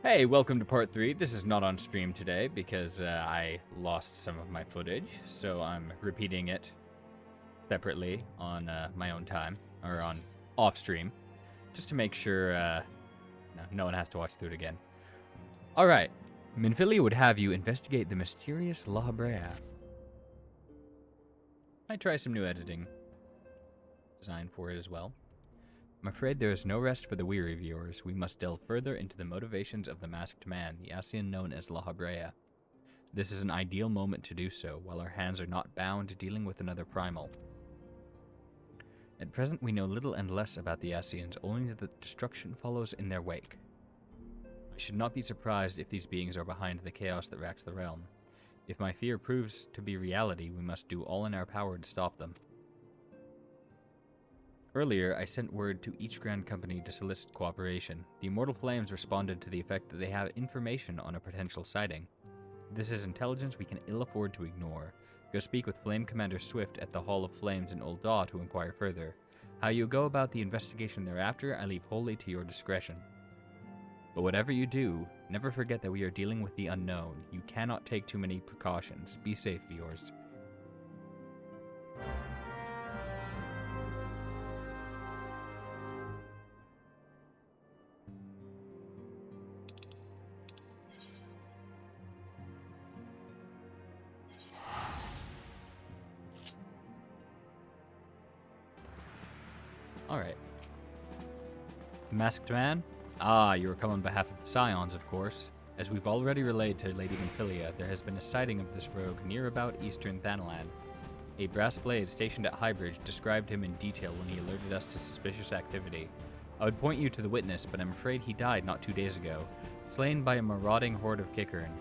Hey, welcome to part 3. This is not on stream today because I lost some of my footage, so I'm repeating it separately on my own time, or on off-stream, just to make sure no one has to watch through it again. Alright, Minfilia would have you investigate the mysterious La Brea. Might try some new editing design for it as well. I'm afraid there is no rest for the weary viewers. We must delve further into the motivations of the masked man, the Ascian known as La Brea. This is an ideal moment to do so, while our hands are not bound dealing with another primal. At present, we know little and less about the Ascians, only that destruction follows in their wake. I should not be surprised if these beings are behind the chaos that racks the realm. If my fear proves to be reality, we must do all in our power to stop them. Earlier, I sent word to each Grand Company to solicit cooperation. The Immortal Flames responded to the effect that they have information on a potential sighting. This is intelligence we can ill afford to ignore. Go speak with Flame Commander Swift at the Hall of Flames in Old Daw to inquire further. How you go about the investigation thereafter, I leave wholly to your discretion. But whatever you do, never forget that we are dealing with the unknown. You cannot take too many precautions. Be safe, viewers. Alright. Masked Man? Ah, you are come on behalf of the Scions, of course. As we've already relayed to Lady Minfilia, there has been a sighting of this rogue near about eastern Thanalan. A brass blade stationed at Highbridge described him in detail when he alerted us to suspicious activity. I would point you to the witness, but I'm afraid he died not 2 days ago, slain by a marauding horde of Kickern.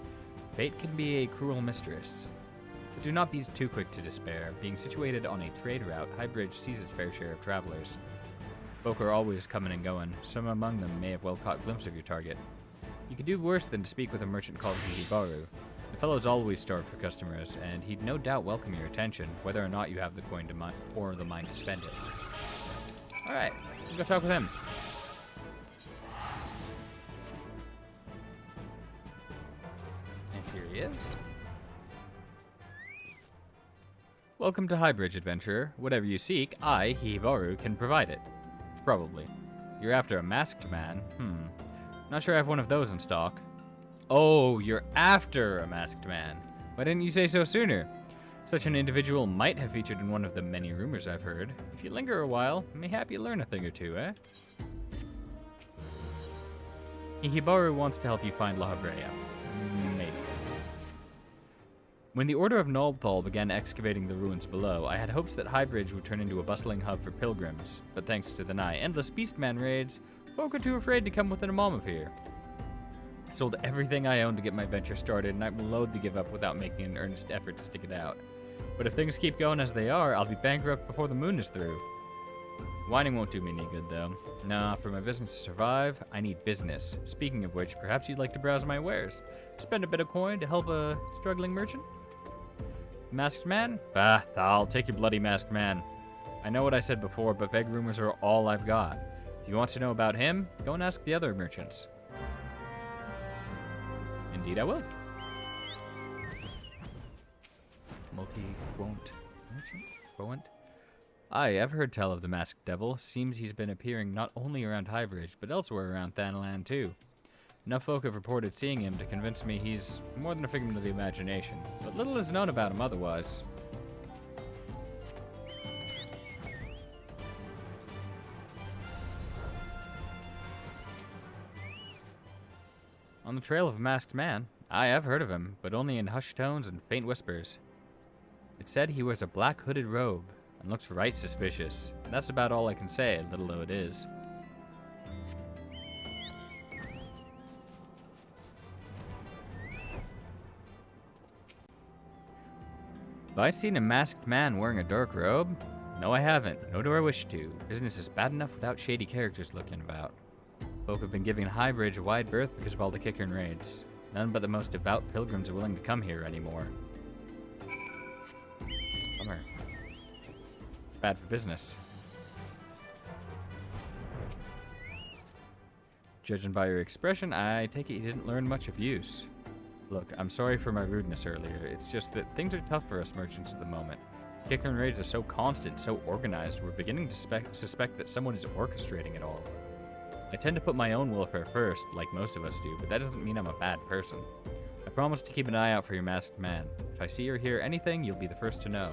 Fate can be a cruel mistress. But do not be too quick to despair. Being situated on a trade route, Highbridge sees its fair share of travelers. Folk are always coming and going. Some among them may have well caught a glimpse of your target. You could do worse than to speak with a merchant called Hihibaru. The fellow's always starved for customers, and he'd no doubt welcome your attention, whether or not you have the coin to or the mind to spend it. Alright, let's go talk with him. And here he is. Welcome to Highbridge, adventurer. Whatever you seek, I, Hihibaru, can provide it. Probably. You're after a masked man? Not sure I have one of those in stock. Oh, you're after a masked man. Why didn't you say so sooner? Such an individual might have featured in one of the many rumors I've heard. If you linger a while, mayhap you learn a thing or two, eh? Hihibaru wants to help you find La Brea. Maybe. When the Order of Naldthal began excavating the ruins below, I had hopes that Highbridge would turn into a bustling hub for pilgrims, but thanks to the nigh endless Beastman raids, folk are too afraid to come within a mom of here. I sold everything I owned to get my venture started, and I'm loath to give up without making an earnest effort to stick it out. But if things keep going as they are, I'll be bankrupt before the moon is through. Whining won't do me any good, though. Nah, for my business to survive, I need business. Speaking of which, perhaps you'd like to browse my wares. Spend a bit of coin to help a struggling merchant? Masked man? Bah, I'll take your bloody masked man. I know what I said before, but vague rumors are all I've got. If you want to know about him, go and ask the other merchants. Indeed I will. Multi-quont merchant? Quont? Aye, I've heard tell of the masked devil. Seems he's been appearing not only around Highbridge, but elsewhere around Thanalan too. Enough folk have reported seeing him to convince me he's more than a figment of the imagination, but little is known about him otherwise. On the trail of a masked man? Aye, I've heard of him, but only in hushed tones and faint whispers. It's said he wears a black hooded robe, and looks right suspicious. That's about all I can say, little though it is. Have I seen a masked man wearing a dark robe? No, I haven't, nor do I wish to. Business is bad enough without shady characters looking about. Folk have been giving Highbridge a wide berth because of all the Kickern raids. None but the most devout pilgrims are willing to come here anymore. Bummer. It's bad for business. Judging by your expression, I take it you didn't learn much of use. Look, I'm sorry for my rudeness earlier. It's just that things are tough for us merchants at the moment. Kicker and raids are so constant, so organized, we're beginning to suspect that someone is orchestrating it all. I tend to put my own welfare first, like most of us do, but that doesn't mean I'm a bad person. I promise to keep an eye out for your masked man. If I see or hear anything, you'll be the first to know.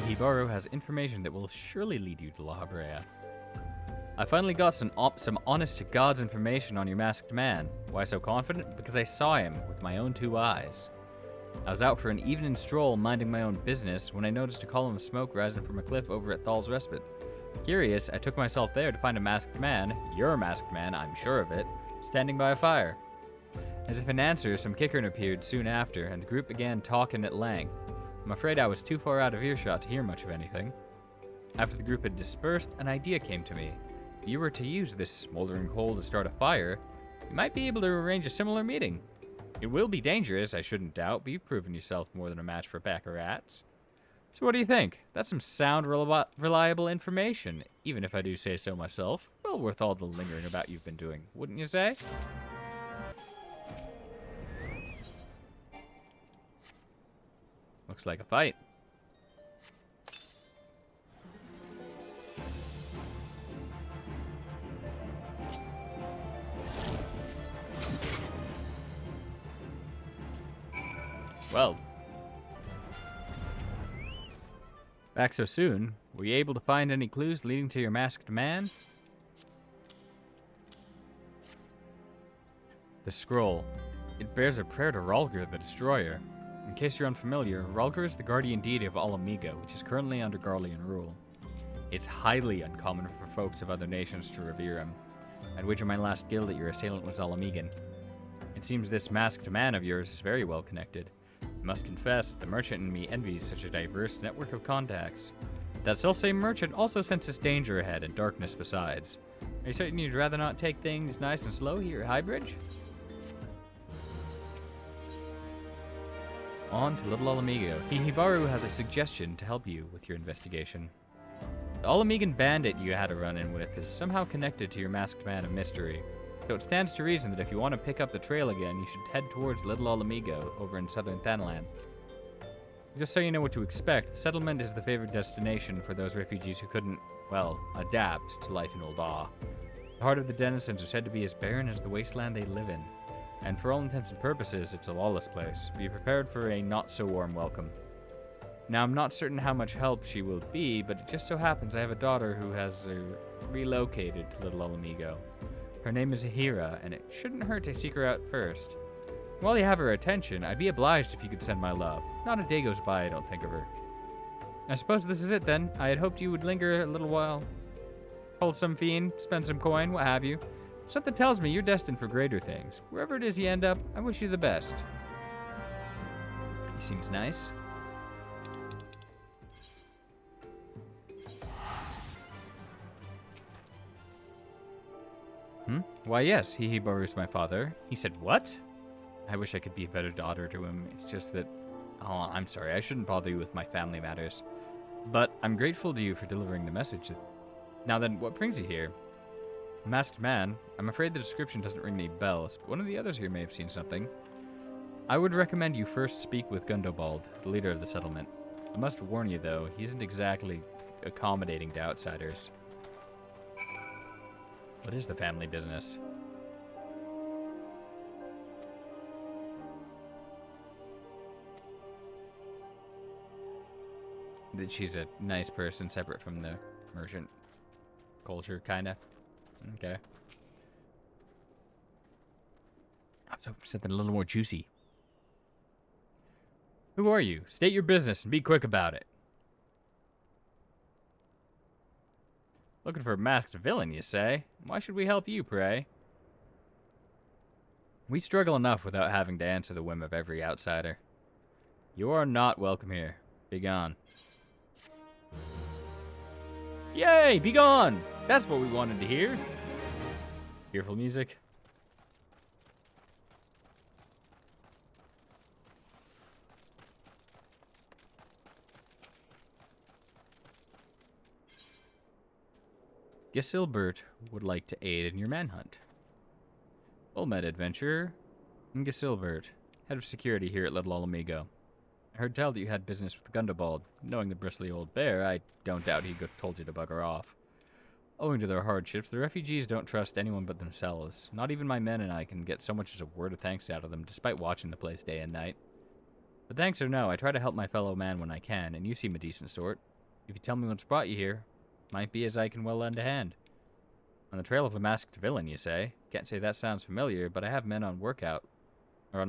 Hibaru has information that will surely lead you to La Habrea. I finally got some honest-to-God's information on your masked man. Why so confident? Because I saw him with my own 2 eyes. I was out for an evening stroll minding my own business when I noticed a column of smoke rising from a cliff over at Thal's Respite. Curious, I took myself there to find a masked man, your masked man, I'm sure of it, standing by a fire. As if in answer, some kickern appeared soon after, and the group began talking at length. I'm afraid I was too far out of earshot to hear much of anything. After the group had dispersed, an idea came to me. If you were to use this smoldering coal to start a fire, you might be able to arrange a similar meeting. It will be dangerous, I shouldn't doubt, but you've proven yourself more than a match for a pack of rats. So what do you think? That's some sound, reliable information, even if I do say so myself. Well worth all the lingering about you've been doing, wouldn't you say? Looks like a fight. Well. Back so soon? Were you able to find any clues leading to your masked man? The scroll. It bears a prayer to Ralgr, the Destroyer. In case you're unfamiliar, Ralgr is the guardian deity of Alamigo, which is currently under Garlean rule. It's highly uncommon for folks of other nations to revere him. I'd wager my last guild that your assailant was Alamigan. It seems this masked man of yours is very well connected. I must confess, the merchant in me envies such a diverse network of contacts. That selfsame merchant also senses danger ahead and darkness besides. Are you certain you'd rather not take things nice and slow here at Highbridge? On to Little Alamigo. Hibaru has a suggestion to help you with your investigation. The Alamigan bandit you had a run-in with is somehow connected to your masked man of mystery. So it stands to reason that if you want to pick up the trail again, you should head towards Little Alamigo over in southern Thanalan. Just so you know what to expect, the settlement is the favored destination for those refugees who couldn't, well, adapt to life in Old Awe. The heart of the denizens are said to be as barren as the wasteland they live in. And for all intents and purposes, it's a lawless place. Be prepared for a not-so-warm welcome. Now, I'm not certain how much help she will be, but it just so happens I have a daughter who has relocated to Little Alamigo. Her name is Ahira, and it shouldn't hurt to seek her out first. While you have her attention, I'd be obliged if you could send my love. Not a day goes by I don't think of her. I suppose this is it then. I had hoped you would linger a little while. Hold some fiend, spend some coin, what have you. Something tells me you're destined for greater things. Wherever it is you end up, I wish you the best. He seems nice. Why, yes, Hibaru's my father. He said, what? I wish I could be a better daughter to him. It's just that... Oh, I'm sorry. I shouldn't bother you with my family matters. But I'm grateful to you for delivering the message. Now then, what brings you here? Masked man. I'm afraid the description doesn't ring any bells, but one of the others here may have seen something. I would recommend you first speak with Gundobald, the leader of the settlement. I must warn you, though, he isn't exactly accommodating to outsiders. What is the family business? That she's a nice person separate from the merchant culture, kinda. Okay. So something a little more juicy. Who are you? State your business and be quick about it. Looking for a masked villain, you say? Why should we help you, pray? We struggle enough without having to answer the whim of every outsider. You are not welcome here. Be gone. Yay! Be gone! That's what we wanted to hear. Fearful music. Gisilbert would like to aid in your manhunt. Well met, adventurer. I'm Gisilbert, head of security here at Little Olamigo. I heard tell that you had business with Gundobald. Knowing the bristly old bear, I don't doubt he told you to bugger off. Owing to their hardships, the refugees don't trust anyone but themselves. Not even my men and I can get so much as a word of thanks out of them, despite watching the place day and night. But thanks or no, I try to help my fellow man when I can, and you seem a decent sort. If you tell me what's brought you here, might be as I can well lend a hand. On the trail of a masked villain, you say? Can't say that sounds familiar, but I have men on lookout for a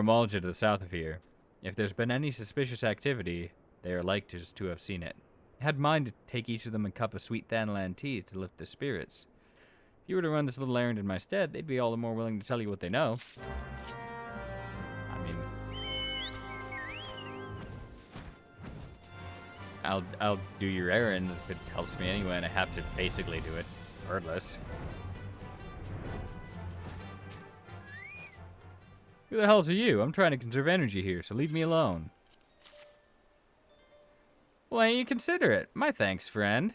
Malja to the south of here. If there's been any suspicious activity, they are like to have seen it. I had mind to take each of them a cup of sweet Thanalan teas to lift their spirits. If you were to run this little errand in my stead, they'd be all the more willing to tell you what they know. I mean, I'll do your errand if it helps me anyway, and I have to basically do it, regardless. Who the hell's are you? I'm trying to conserve energy here, so leave me alone. Well, ain't you considerate? My thanks, friend.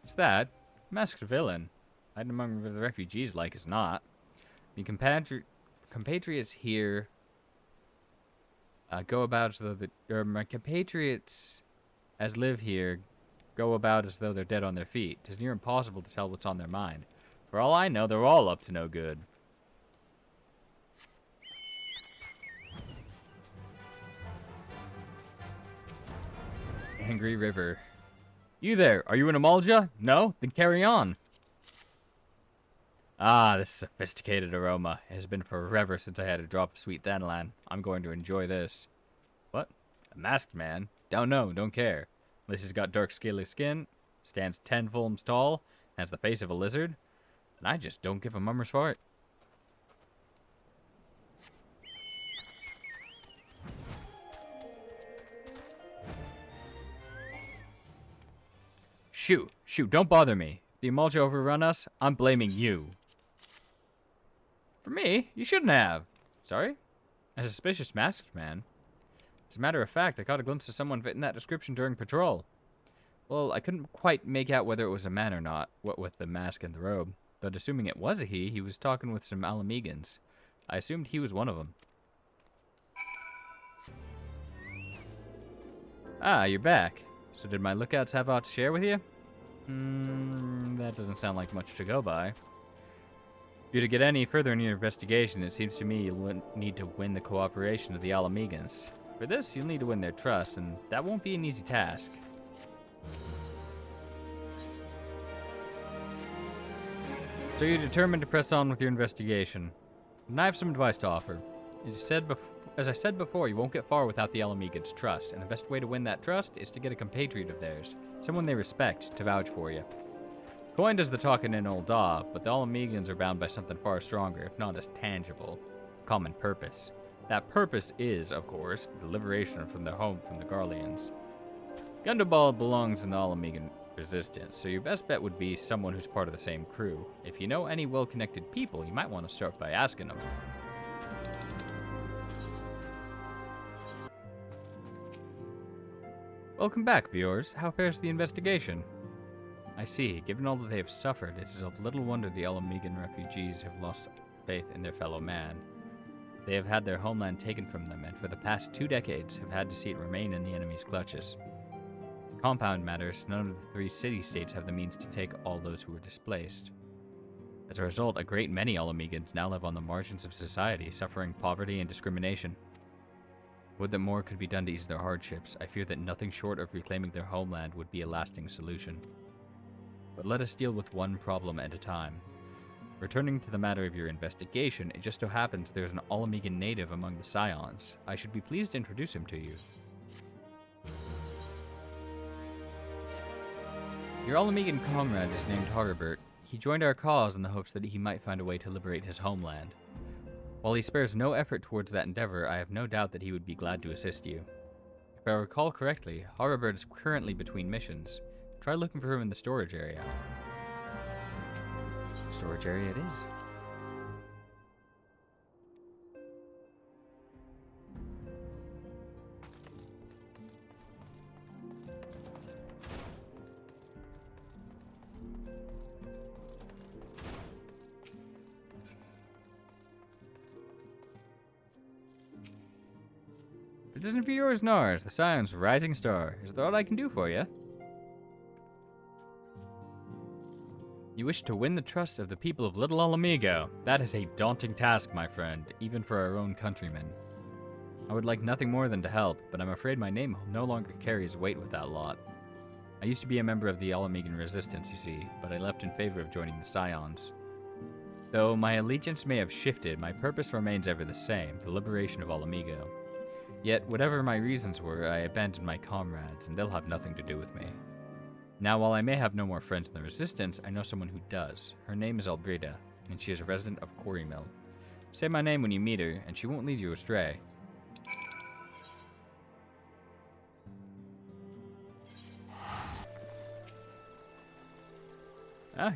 What's that? Masked villain. Hiding among the refugees like as not. The compatriots here go about as though my compatriots as live here go about as though they're dead on their feet. 'Tis near impossible to tell what's on their mind. For all I know, they're all up to no good. Angry River. You there, are you in Amalja? No? Then carry on. Ah, this sophisticated aroma. It has been forever since I had a drop of sweet Thanalan. I'm going to enjoy this. What? A masked man? Don't know, don't care. Unless he's got dark scaly skin, stands 10 fulms tall, has the face of a lizard, and I just don't give a mummer's fart. Shoot, don't bother me. If the Amalja overrun us, I'm blaming you. For me? You shouldn't have. Sorry? A suspicious masked man? As a matter of fact, I caught a glimpse of someone fitting that description during patrol. Well, I couldn't quite make out whether it was a man or not, what with the mask and the robe. But assuming it was a he was talking with some Alamegans. I assumed he was one of them. Ah, you're back. So did my lookouts have aught to share with you? That doesn't sound like much to go by. For you to get any further in your investigation, it seems to me you'll need to win the cooperation of the Alamegans. For this, you'll need to win their trust, and that won't be an easy task. So you're determined to press on with your investigation. And I have some advice to offer. As I said before, you won't get far without the Alamegans' trust, and the best way to win that trust is to get a compatriot of theirs, someone they respect, to vouch for you. Coin does the talking in Old Daw, but the Alamegans are bound by something far stronger, if not as tangible. Common purpose. That purpose is, of course, the liberation from their home from the Garleans. Gundobald belongs in the Alamegan resistance, so your best bet would be someone who's part of the same crew. If you know any well-connected people, you might want to start by asking them. Welcome back, viewers. How fares the investigation? I see. Given all that they have suffered, it is of little wonder the Alamegan refugees have lost faith in their fellow man. They have had their homeland taken from them, and for the past 2 decades have had to see it remain in the enemy's clutches. To compound matters, none of the 3 city-states have the means to take all those who were displaced. As a result, a great many Alamegans now live on the margins of society, suffering poverty and discrimination. Would that more could be done to ease their hardships, I fear that nothing short of reclaiming their homeland would be a lasting solution. But let us deal with one problem at a time. Returning to the matter of your investigation, it just so happens there's an Alamegan native among the Scions. I should be pleased to introduce him to you. Your Alamegan comrade is named Haribert. He joined our cause in the hopes that he might find a way to liberate his homeland. While he spares no effort towards that endeavor, I have no doubt that he would be glad to assist you. If I recall correctly, Haribert is currently between missions. Try looking for him in the storage area. Storage area it is. It isn't for yours nor ours, the Scion's rising star. Is that all I can do for you? You wish to win the trust of the people of Little Alamigo. That is a daunting task, my friend, even for our own countrymen. I would like nothing more than to help, but I'm afraid my name no longer carries weight with that lot. I used to be a member of the Alamigan Resistance, you see, but I left in favor of joining the Scions. Though my allegiance may have shifted, my purpose remains ever the same, the liberation of Alamigo. Yet, whatever my reasons were, I abandoned my comrades, and they'll have nothing to do with me. Now, while I may have no more friends in the Resistance, I know someone who does. Her name is Albreda, and she is a resident of Quarry Mill. Say my name when you meet her, and she won't lead you astray.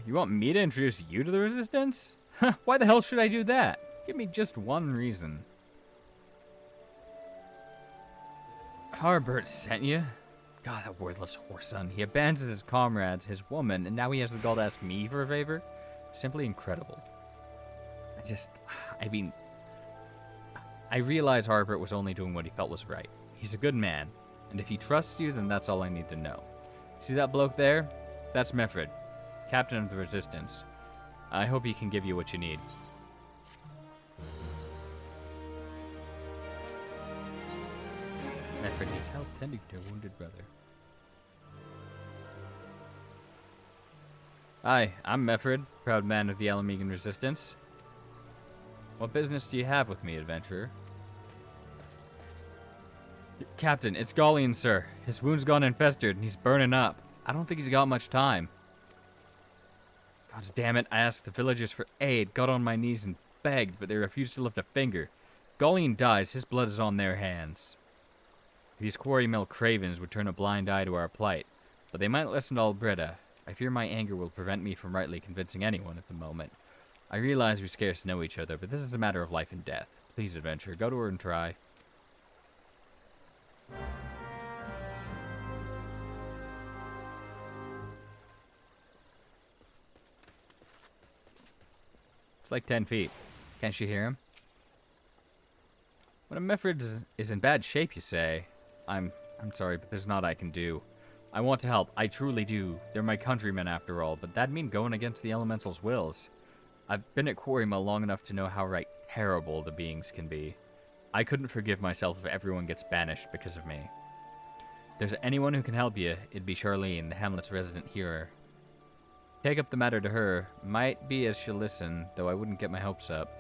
You want me to introduce you to the Resistance? Why the hell should I do that? Give me just one reason. Harbert sent you? God, that worthless whoreson. He abandons his comrades, his woman, and now he has the gall to ask me for a favor? Simply incredible. I realize Harbert was only doing what he felt was right. He's a good man, and if he trusts you, then that's all I need to know. See that bloke there? That's Meffred, captain of the Resistance. I hope he can give you what you need. Meffred needs help tending to a wounded brother. Hi, I'm Meffred, proud man of the Alamigan Resistance. What business do you have with me, adventurer? Captain, it's Gallian, sir. His wound's gone infested and he's burning up. I don't think he's got much time. God damn it, I asked the villagers for aid, got on my knees and begged, but they refused to lift a finger. If Gallian dies, his blood is on their hands. These Quarry Mill cravens would turn a blind eye to our plight, but they might listen to Albreda. I fear my anger will prevent me from rightly convincing anyone at the moment. I realize we scarce know each other, but this is a matter of life and death. Please, adventurer, go to her and try. It's like 10 feet. Can't you hear him? When a Meffred is in bad shape, you say? I'm sorry, but there's not I can do. I want to help, I truly do. They're my countrymen after all, but that'd mean going against the elementals' wills. I've been at Quarry Mill long enough to know how terrible the beings can be. I couldn't forgive myself if everyone gets banished because of me. If there's anyone who can help you, it'd be Charlene, the Hamlet's resident healer. Take up the matter to her. Might be as she'll listen, though I wouldn't get my hopes up.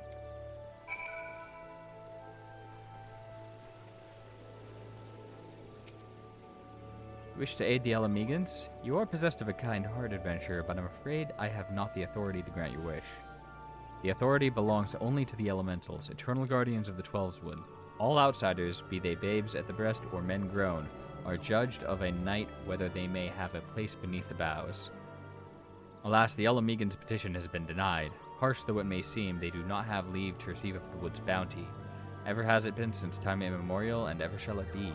Wish to aid the Alamegans? You are possessed of a kind heart, adventurer, but I'm afraid I have not the authority to grant your wish. The authority belongs only to the elementals, eternal guardians of the Twelveswood. All outsiders, be they babes at the breast or men grown, are judged of a night whether they may have a place beneath the boughs. Alas, the Alamegans' petition has been denied. Harsh though it may seem, they do not have leave to receive of the wood's bounty. Ever has it been since time immemorial, and ever shall it be.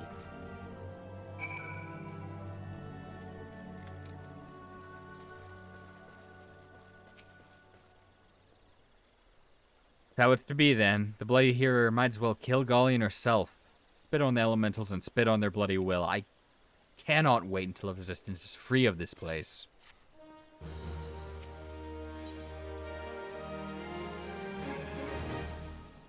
How it's to be, then. The bloody hearer might as well kill Gallian herself. Spit on the elementals and spit on their bloody will. I cannot wait until the Resistance is free of this place.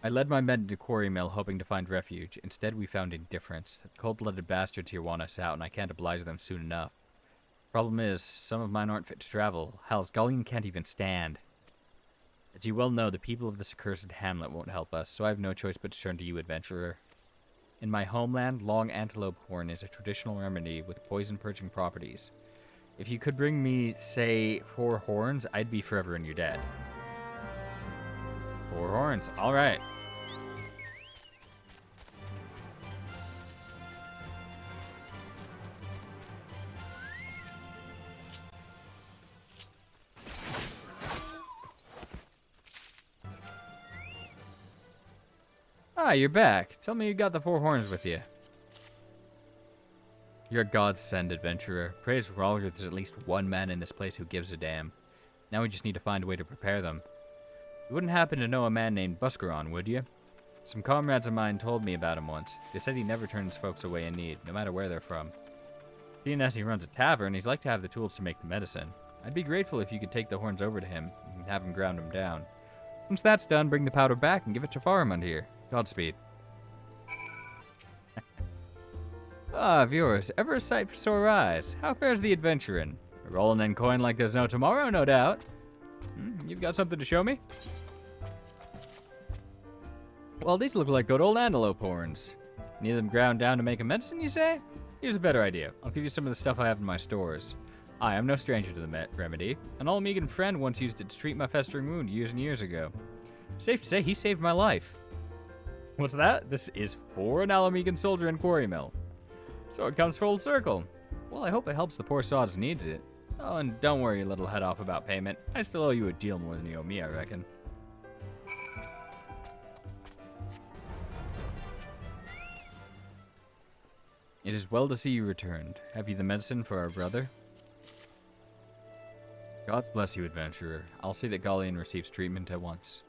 I led my men to Quarry Mill hoping to find refuge. Instead, we found indifference. The cold-blooded bastards here want us out, and I can't oblige them soon enough. Problem is, some of mine aren't fit to travel. Hell's Gallian can't even stand. As you well know, the people of this accursed hamlet won't help us, so I have no choice but to turn to you, adventurer. In my homeland, long antelope horn is a traditional remedy with poison-purging properties. If you could bring me, say, 4 horns, I'd be forever in your debt. 4 horns, alright. Ah, you're back. Tell me you got the 4 horns with you. You're a godsend, adventurer. Praise R'hllor, there's at least one man in this place who gives a damn. Now we just need to find a way to prepare them. You wouldn't happen to know a man named Buscaron, would you? Some comrades of mine told me about him once. They said he never turns folks away in need, no matter where they're from. Seeing as he runs a tavern, he's like to have the tools to make the medicine. I'd be grateful if you could take the horns over to him and have him ground them down. Once that's done, bring the powder back and give it to Faramund here. Godspeed. Viewers, ever a sight for sore eyes? How fares the adventuring? Rolling in coin like there's no tomorrow, no doubt. You've got something to show me? Well, these look like good old antelope horns. Need them ground down to make a medicine, you say? Here's a better idea. I'll give you some of the stuff I have in my stores. I am no stranger to the remedy. An Alamegan friend once used it to treat my festering wound years and years ago. Safe to say, he saved my life. What's that? This is for an Alamegan soldier in Quarry Mill. So it comes full circle. Well, I hope it helps the poor sods needs it. Oh, and don't worry your little head off about payment. I still owe you a deal more than you owe me, I reckon. It is well to see you returned. Have you the medicine for our brother? God bless you, adventurer. I'll see that Gallian receives treatment at once.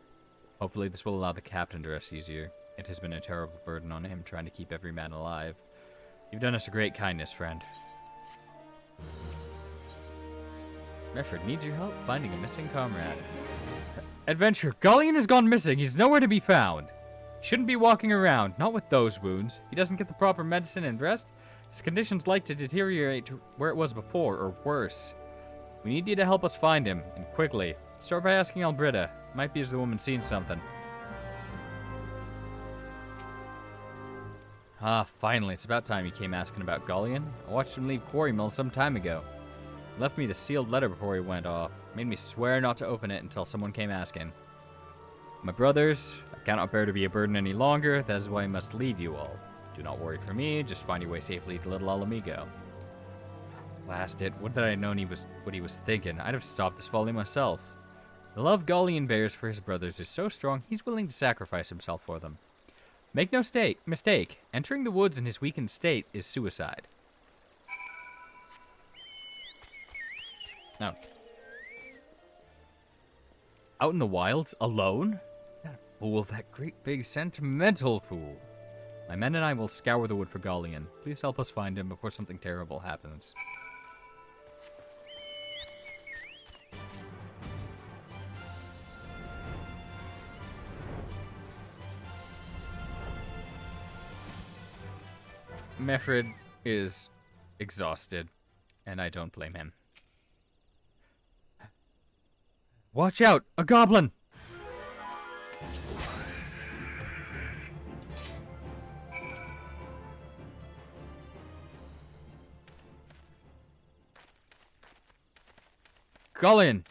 Hopefully this will allow the captain to rest easier. It has been a terrible burden on him trying to keep every man alive. You've done us a great kindness, friend. Mefford needs your help finding a missing comrade. Adventurer, Gallian has gone missing. He's nowhere to be found. Shouldn't be walking around, not with those wounds. He doesn't get the proper medicine and rest. His condition's like to deteriorate to where it was before, or worse. We need you to help us find him, and quickly. Start by asking Albrita. Might be as the woman's seen something. Finally, it's about time you came asking about Gallian. I watched him leave Quarry Mill some time ago. He left me the sealed letter before he went off. Made me swear not to open it until someone came asking. My brothers, I cannot bear to be a burden any longer. That is why I must leave you all. Do not worry for me. Just find your way safely to Little Alamigo. Blast it. What did I know what he was thinking? I'd have stopped this folly myself. The love Gallian bears for his brothers is so strong, he's willing to sacrifice himself for them. Make no mistake. Entering the woods in his weakened state is suicide. No. Out in the wilds, alone? That fool, that great big sentimental fool. My men and I will scour the wood for Gallian. Please help us find him before something terrible happens. Mefford is exhausted, and I don't blame him. Watch out! A goblin! Gallian!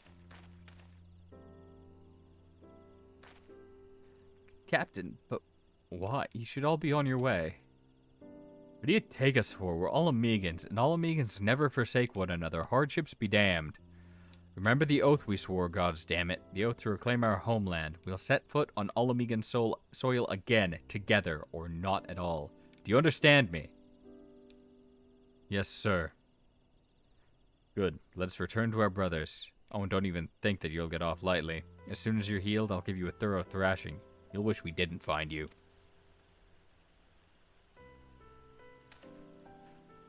Captain, but why? You should all be on your way. What do you take us for? We're all Amegans, and all Amegans never forsake one another. Hardships be damned. Remember the oath we swore, gods damn it. The oath to reclaim our homeland. We'll set foot on Alamegan soil again, together, or not at all. Do you understand me? Yes, sir. Good. Let us return to our brothers. Oh, and don't even think that you'll get off lightly. As soon as you're healed, I'll give you a thorough thrashing. You'll wish we didn't find you.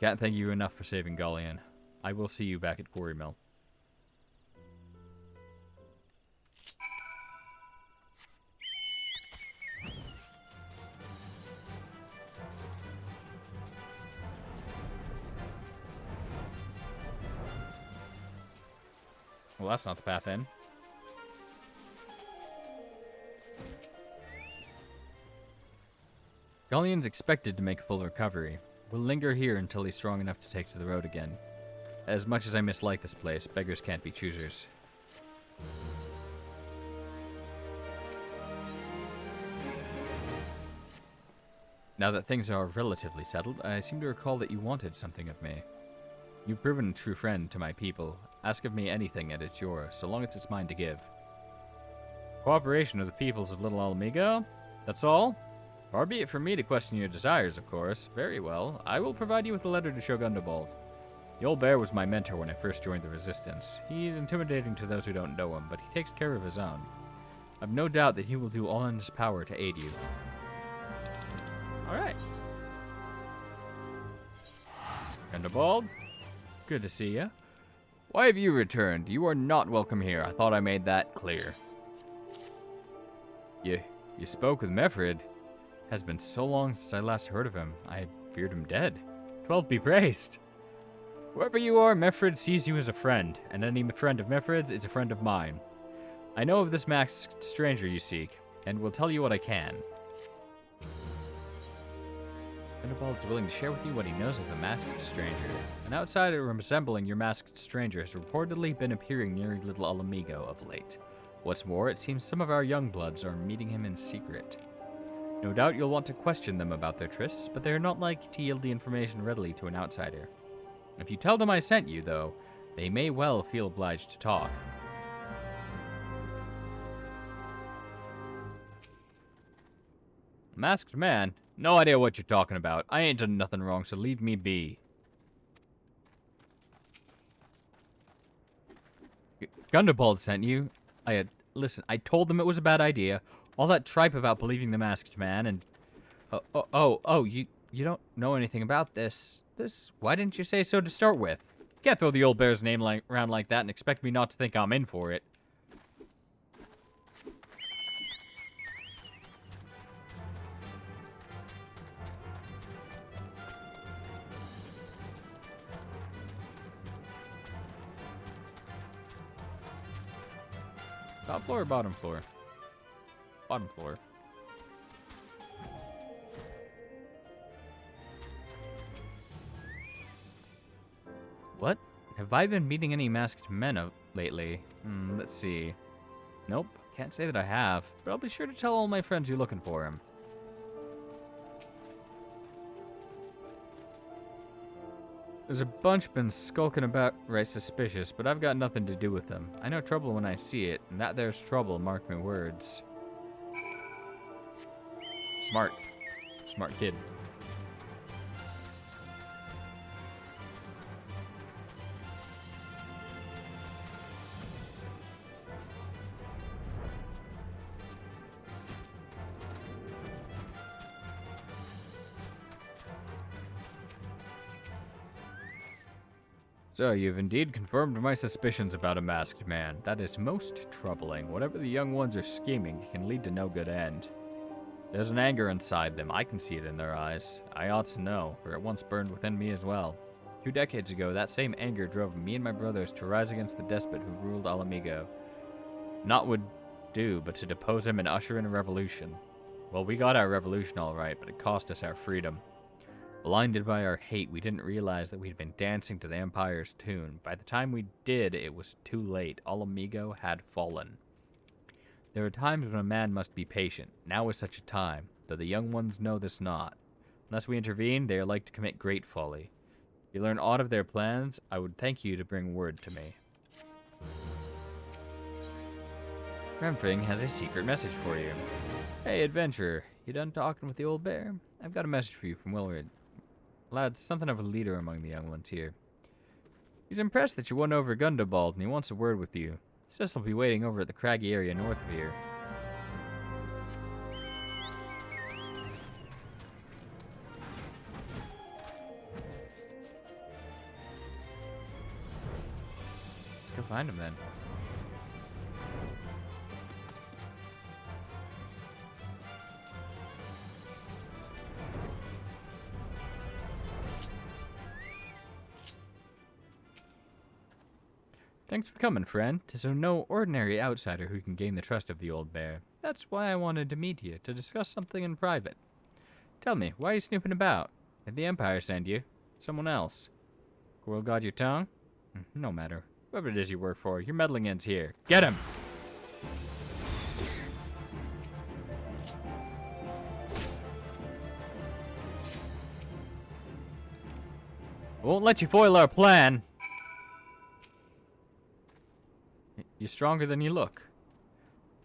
Can't thank you enough for saving Gallian. I will see you back at Quarry Mill. Well, that's not the path in. Gallian's expected to make a full recovery. We'll linger here until he's strong enough to take to the road again. As much as I mislike this place, beggars can't be choosers. Now that things are relatively settled, I seem to recall that you wanted something of me. You've proven a true friend to my people. Ask of me anything and it's yours, so long as it's mine to give. Cooperation of the peoples of Little Alamigo? That's all? Far be it from me to question your desires, of course. Very well. I will provide you with a letter to Shogun Debold. The old bear was my mentor when I first joined the Resistance. He's intimidating to those who don't know him, but he takes care of his own. I've no doubt that he will do all in his power to aid you. Alright. Gundobald, good to see ya. Why have you returned? You are not welcome here. I thought I made that clear. You spoke with Mefrid. Has been so long since I last heard of him. I had feared him dead. 12 be praised. Whoever you are, Mefrid sees you as a friend, and any friend of Mefrid's is a friend of mine. I know of this masked stranger you seek, and will tell you what I can. Gundobald is willing to share with you what he knows of the masked stranger. An outsider resembling your masked stranger has reportedly been appearing near Little Alamigo of late. What's more, it seems some of our young bloods are meeting him in secret. No doubt you'll want to question them about their trysts, but they are not likely to yield the information readily to an outsider. If you tell them I sent you, though, they may well feel obliged to talk. Masked man? No idea what you're talking about. I ain't done nothing wrong, so leave me be. Gundobald sent you? Listen, I told them it was a bad idea. All that tripe about believing the masked man and... you don't know anything about this. Why didn't you say so to start with? You can't throw the old bear's name around like that and expect me not to think I'm in for it. Top floor or bottom floor? Bottom floor. What? Have I been meeting any masked men lately? Let's see. Nope, can't say that I have, but I'll be sure to tell all my friends you're looking for him. There's a bunch been skulking about right suspicious, but I've got nothing to do with them. I know trouble when I see it, and that there's trouble, mark my words. Smart. Smart kid. So, you've indeed confirmed my suspicions about a masked man. That is most troubling. Whatever the young ones are scheming, it can lead to no good end. There's an anger inside them. I can see it in their eyes. I ought to know, for it once burned within me as well. 2 decades ago, that same anger drove me and my brothers to rise against the despot who ruled Alamigo. Not would do, but to depose him and usher in a revolution. Well, we got our revolution all right, but it cost us our freedom. Blinded by our hate, we didn't realize that we'd been dancing to the Empire's tune. By the time we did, it was too late. Alamigo had fallen. There are times when a man must be patient. Now is such a time, though the young ones know this not. Unless we intervene, they are like to commit great folly. If you learn aught of their plans, I would thank you to bring word to me. Remfring has a secret message for you. Hey, adventurer, you done talking with the old bear? I've got a message for you from Willard. Lad's something of a leader among the young ones here. He's impressed that you won over Gundobald, and he wants a word with you. He says he'll be waiting over at the craggy area north of here. Let's go find him then. Thanks for coming, friend. 'Tis no ordinary outsider who can gain the trust of the old bear. That's why I wanted to meet you, to discuss something in private. Tell me, why are you snooping about? Did the Empire send you? Someone else? Squirrel got your tongue? No matter. Whoever it is you work for, your meddling ends here. Get him! I won't let you foil our plan. You're stronger than you look.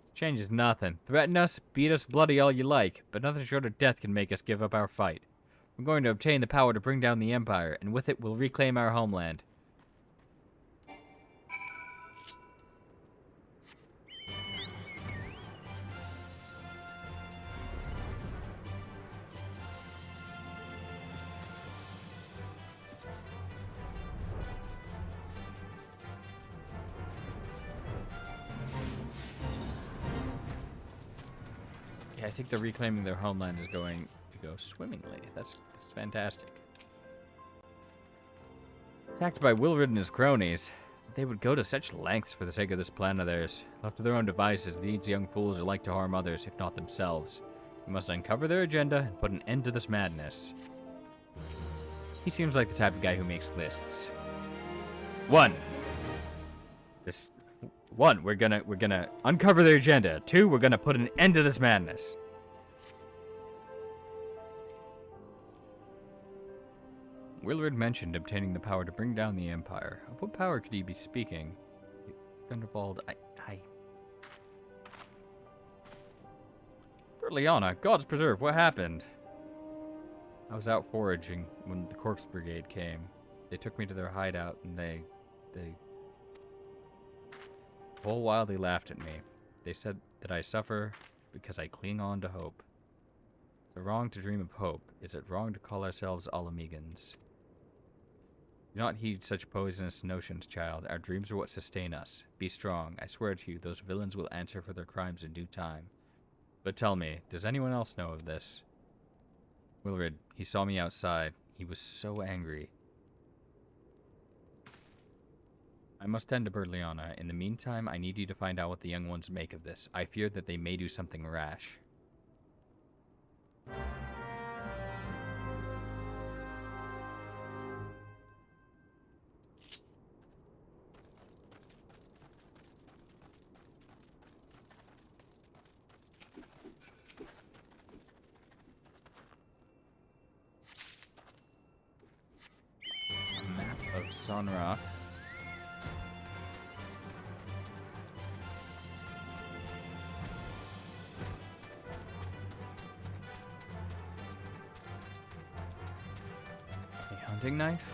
This changes nothing. Threaten us, beat us bloody all you like, but nothing short of death can make us give up our fight. We're going to obtain the power to bring down the Empire, and with it we'll reclaim our homeland. Yeah, I think they're reclaiming their homeland is going to go swimmingly. That's fantastic. Attacked by Wilrid and his cronies, they would go to such lengths for the sake of this plan of theirs. Left to their own devices, these young fools are like to harm others, if not themselves. We must uncover their agenda and put an end to this madness. He seems like the type of guy who makes lists. One, we're gonna uncover their agenda. 2, we're gonna put an end to this madness. Willard mentioned obtaining the power to bring down the Empire. Of what power could he be speaking? Thunderbald, Berliana, God's preserve, what happened? I was out foraging when the Corpse Brigade came. They took me to their hideout and they... The whole while they laughed at me. They said that I suffer because I cling on to hope. Is it wrong to dream of hope? Is it wrong to call ourselves Alamegans? Do not heed such poisonous notions, child. Our dreams are what sustain us. Be strong. I swear to you, those villains will answer for their crimes in due time. But tell me, does anyone else know of this? Willard, he saw me outside. He was so angry. I must tend to Berliana. In the meantime, I need you to find out what the young ones make of this. I fear that they may do something rash. A map of Sonra. Hunting knife?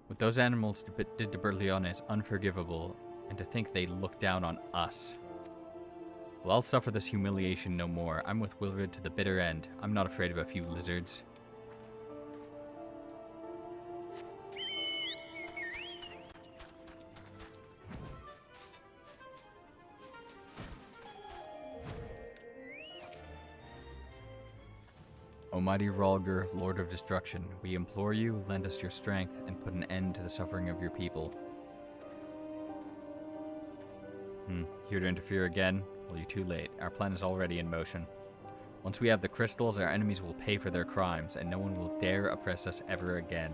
What those animals did to Berliana is unforgivable, and to think they look down on us. Well, I'll suffer this humiliation no more. I'm with Wilrid to the bitter end. I'm not afraid of a few lizards. O mighty Rhalgr, Lord of Destruction, we implore you, lend us your strength, and put an end to the suffering of your people. Here to interfere again? Well, you're too late. Our plan is already in motion. Once we have the crystals, our enemies will pay for their crimes, and no one will dare oppress us ever again.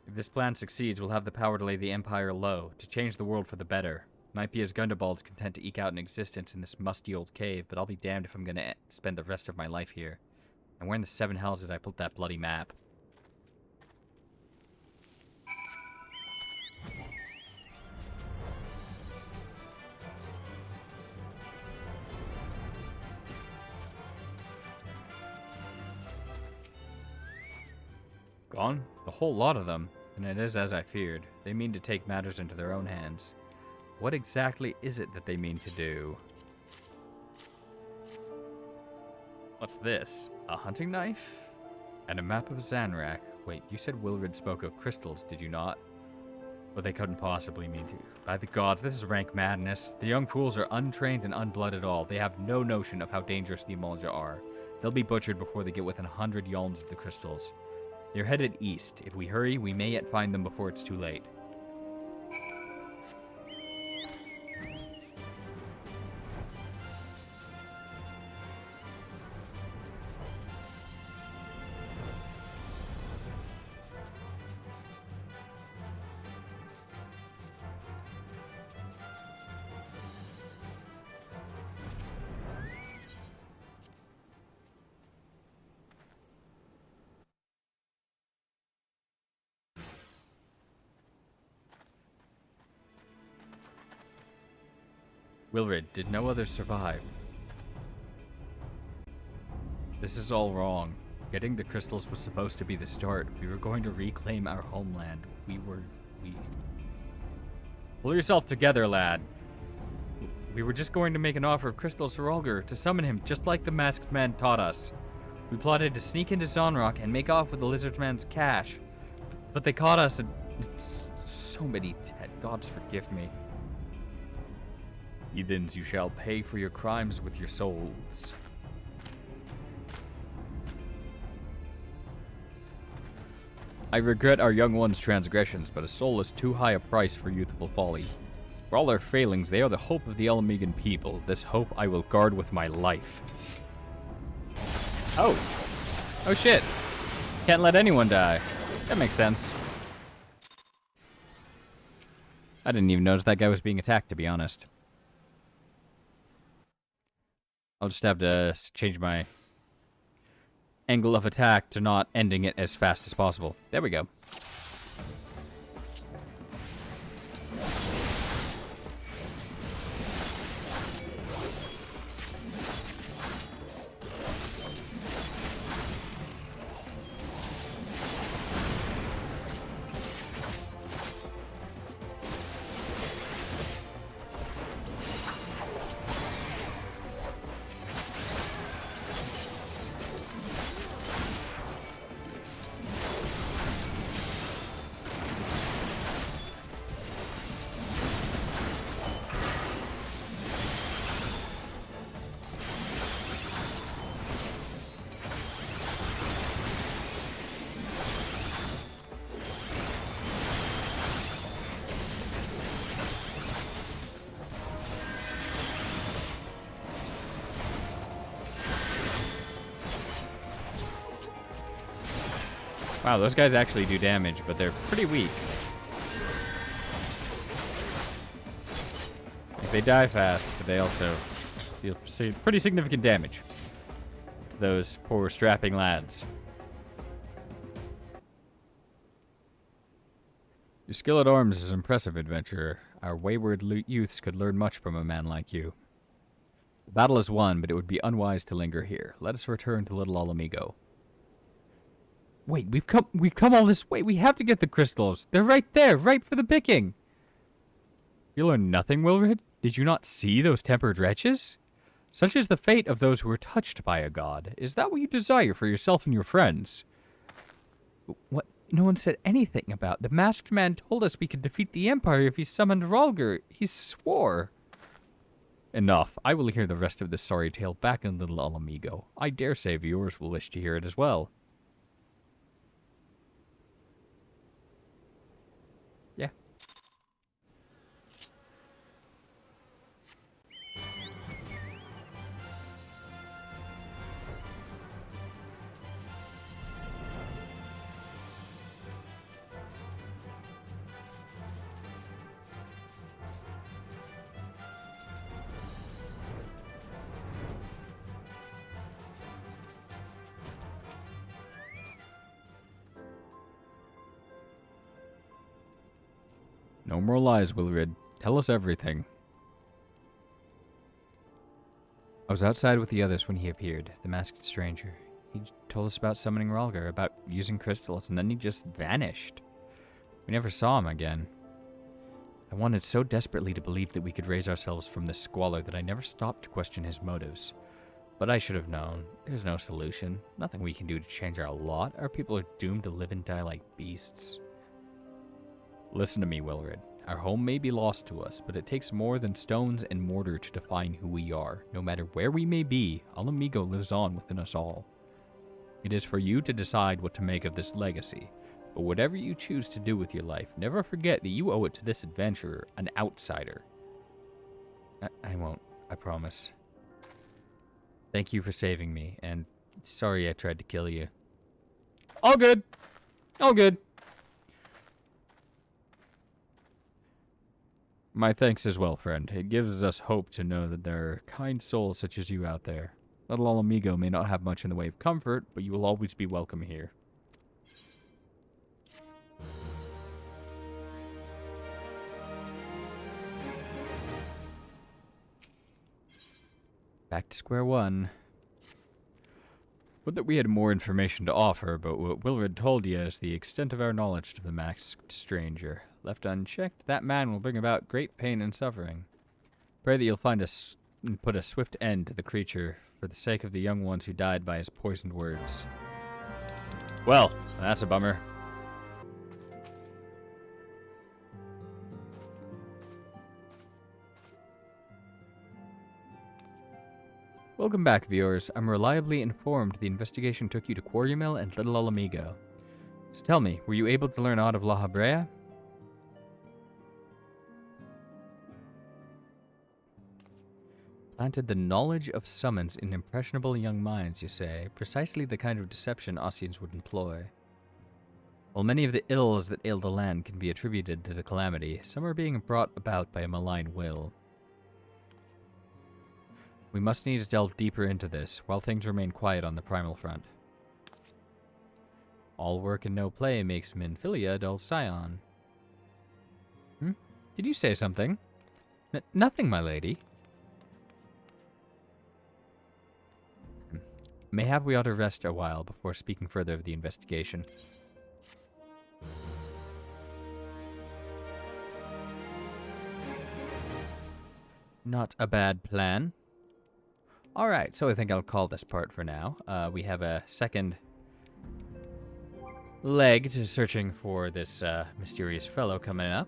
If this plan succeeds, we'll have the power to lay the Empire low, to change the world for the better. Might be as Gundabald's content to eke out an existence in this musty old cave, but I'll be damned if I'm gonna spend the rest of my life here. And where in the 7 hells did I put that bloody map? Gone? The whole lot of them. And it is as I feared. They mean to take matters into their own hands. What exactly is it that they mean to do? What's this? A hunting knife? And a map of Zanrak. Wait, you said Wilrid spoke of crystals, did you not? But they couldn't possibly mean to. By the gods, this is rank madness. The young fools are untrained and unblooded all. They have no notion of how dangerous the Amalja are. They'll be butchered before they get within 100 yalms of the crystals. They're headed east. If we hurry, we may yet find them before it's too late. Wilrid, did no others survive? This is all wrong. Getting the crystals was supposed to be the start. We were going to reclaim our homeland. We... Pull yourself together, lad. We were just going to make an offer of crystals to Rolger to summon him, just like the masked man taught us. We plotted to sneak into Zonrock and make off with the lizard man's cash. But they caught us and... It's so many dead. Gods forgive me. Heathens, you shall pay for your crimes with your souls. I regret our young one's transgressions, but a soul is too high a price for youthful folly. For all their failings, they are the hope of the Alamegan people. This hope I will guard with my life. Oh. Oh shit. Can't let anyone die. That makes sense. I didn't even notice that guy was being attacked, to be honest. I'll just have to change my angle of attack to not ending it as fast as possible. There we go. Wow, those guys actually do damage, but they're pretty weak. Like, they die fast, but they also deal pretty significant damage to those poor strapping lads. Your skill at arms is impressive, adventurer. Our wayward youths could learn much from a man like you. The battle is won, but it would be unwise to linger here. Let us return to Little Alamigo. Wait, we've come all this way. We have to get the crystals. They're right there, ripe for the picking. You learn nothing, Wilred? Did you not see those tempered wretches? Such is the fate of those who are touched by a god. Is that what you desire for yourself and your friends? What? No one said anything about. The masked man told us we could defeat the Empire if he summoned Rolger. He swore. Enough. I will hear the rest of this sorry tale back in Little Alamigo. I dare say viewers will wish to hear it as well. Yeah. No more lies, Wilred. Tell us everything. I was outside with the others when he appeared, the masked stranger. He told us about summoning Rolger, about using crystals, and then he just vanished. We never saw him again. I wanted so desperately to believe that we could raise ourselves from this squalor that I never stopped to question his motives. But I should have known. There's no solution. Nothing we can do to change our lot. Our people are doomed to live and die like beasts. Listen to me, Wilred. Our home may be lost to us, but it takes more than stones and mortar to define who we are. No matter where we may be, Alamigo lives on within us all. It is for you to decide what to make of this legacy, but whatever you choose to do with your life, never forget that you owe it to this adventurer, an outsider. I won't, I promise. Thank you for saving me, and sorry I tried to kill you. All good. All good. My thanks as well, friend. It gives us hope to know that there are kind souls such as you out there. Little Alamigo may not have much in the way of comfort, but you will always be welcome here. Back to square one. Would that we had more information to offer, but what Wilred told you is the extent of our knowledge of the masked stranger. Left unchecked, that man will bring about great pain and suffering. Pray that you'll find us and put a swift end to the creature for the sake of the young ones who died by his poisoned words. Well, that's a bummer. Welcome back, viewers. I'm reliably informed the investigation took you to Quarrymill and Little Olamigo. So tell me, were you able to learn aught of La Habrea? Planted the knowledge of summons in impressionable young minds, you say. Precisely the kind of deception Ossians would employ. While many of the ills that ail the land can be attributed to the calamity, some are being brought about by a malign will. We must needs delve deeper into this, while things remain quiet on the primal front. All work and no play makes Minfilia a dull scion. Did you say something? Nothing, my lady. Mayhap we ought to rest a while before speaking further of the investigation. Not a bad plan. Alright, so I think I'll call this part for now. We have a second leg to searching for this mysterious fellow coming up.